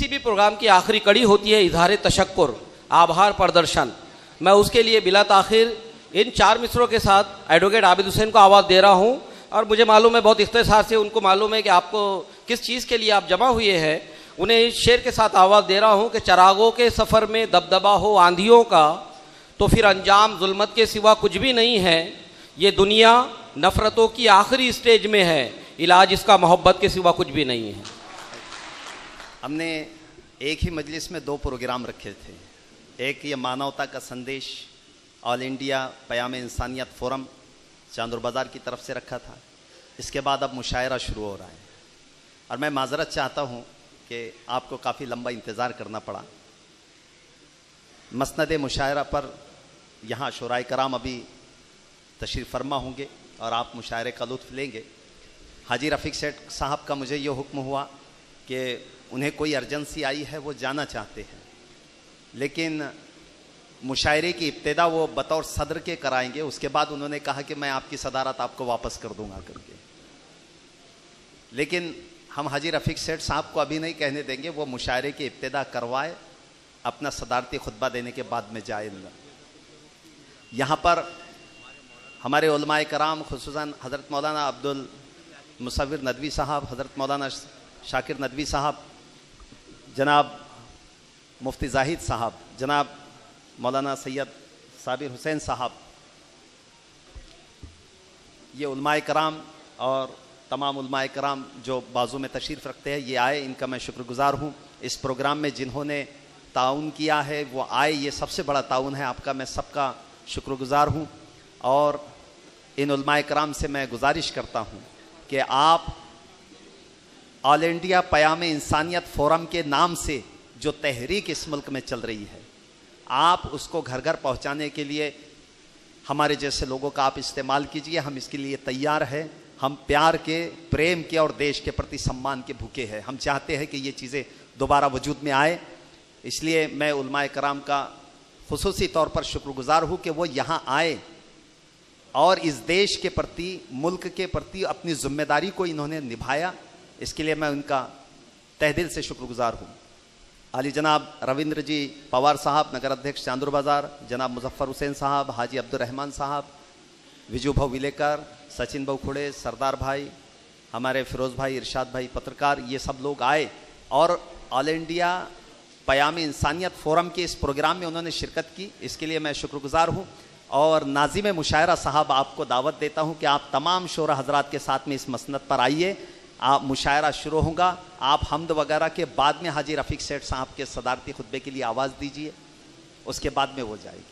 किसी भी प्रोग्राम की आखिरी कड़ी होती है इजहार तशक्कुर, आभार प्रदर्शन। मैं उसके लिए बिला ताखिर इन 4 मिसरों के साथ एडवोकेट आबिद हुसैन को आवाज़ दे रहा हूँ। और मुझे मालूम है बहुत इख्तिसार से उनको मालूम है कि आपको किस चीज़ के लिए आप जमा हुए हैं। उन्हें इस शेर के साथ आवाज़ दे रहा हूँ कि चरागों के सफ़र में दबदबा हो आंधियों का, तो फिर अंजाम जुल्मत के सिवा कुछ भी नहीं है। ये दुनिया नफ़रतों की आखिरी स्टेज में है, इलाज इसका मोहब्बत के सिवा कुछ भी नहीं है। हमने एक ही मजलिस में 2 प्रोग्राम रखे थे। एक ये मानवता का संदेश ऑल इंडिया पयाम इंसानियत फोरम चांदुर बाज़ार की तरफ से रखा था। इसके बाद अब मुशायरा शुरू हो रहा है और मैं माजरत चाहता हूँ कि आपको काफ़ी लंबा इंतज़ार करना पड़ा। मसनद मुशायरा पर यहाँ शुराए कराम अभी तशरीफ़ फरमा होंगे और आप मुशायरे का लुत्फ़ लेंगे। हाजी रफ़ीक सेठ साहब का मुझे ये हुक्म हुआ कि उन्हें कोई अर्जेंसी आई है, वो जाना चाहते हैं, लेकिन मुशायरे की इब्तिदा वो बतौर सदर के कराएंगे। उसके बाद उन्होंने कहा कि मैं आपकी सदारत आपको वापस कर दूंगा करके। लेकिन हम हाजी रफ़ीक सेठ साहब को अभी नहीं कहने देंगे, वो मुशायरे की इब्तिदा करवाए, अपना सदारती खुतबा देने के बाद में जाएंगे। यहाँ पर हमारे उलमाए कराम खुसूसन हज़रत मौलाना अब्दुल मुसव्विर नदवी साहब, हज़रत मौलाना शाकिर नदवी साहब, जनाब मुफ्ती जाहिद साहब, जनाब मौलाना सैयद साबिर हुसैन साहब, ये उलमाए कराम और तमाम उलमाए कराम जो बाजू में तशरीफ़ रखते हैं, ये आए, इनका मैं शुक्रगुज़ार हूँ। इस प्रोग्राम में जिन्होंने ताउन किया है वो आए, ये सबसे बड़ा ताउन है आपका, मैं सबका शुक्रगुज़ार हूँ। और इन उलमाए कराम से मैं गुजारिश करता हूँ कि आप ऑल इंडिया पयाम इंसानियत फोरम के नाम से जो तहरीक इस मुल्क में चल रही है, आप उसको घर घर पहुंचाने के लिए हमारे जैसे लोगों का आप इस्तेमाल कीजिए। हम इसके लिए तैयार हैं। हम प्यार के, प्रेम के और देश के प्रति सम्मान के भूखे हैं। हम चाहते हैं कि ये चीज़ें दोबारा वजूद में आए। इसलिए मैं उलमाए कराम का खुसूसी तौर पर शुक्रगुजार हूँ कि वो यहाँ आए और इस देश के प्रति, मुल्क के प्रति अपनी जिम्मेदारी को इन्होंने निभाया। इसके लिए मैं उनका तहे दिल से शुक्रगुजार हूँ। आली जनाब रविंद्र जी पवार साहब, नगर अध्यक्ष चांदुर बाज़ार, जनाब मुजफ्फर हुसैन साहब, हाजी अब्दुल रहमान साहब, विजू भाऊ विलेकर, सचिन भाऊ खुड़े, सरदार भाई, हमारे फिरोज़ भाई, इरशाद भाई पत्रकार, ये सब लोग आए और ऑल इंडिया पयाम इंसानियत फोरम के इस प्रोग्राम में उन्होंने शिरकत की। इसके लिए मैं शुक्रगुजार हूँ। और नाज़िम मुशायरा साहब, आपको दावत देता हूँ कि आप तमाम शोरा हजरात के साथ में इस मसनद पर आइए। आप मुशायरा शुरू होगा, आप हम्द वगैरह के बाद में हाजी रफ़ीक सेठ साहब के सदारती खुतबे के लिए आवाज़ दीजिए, उसके बाद में वो जाएगी।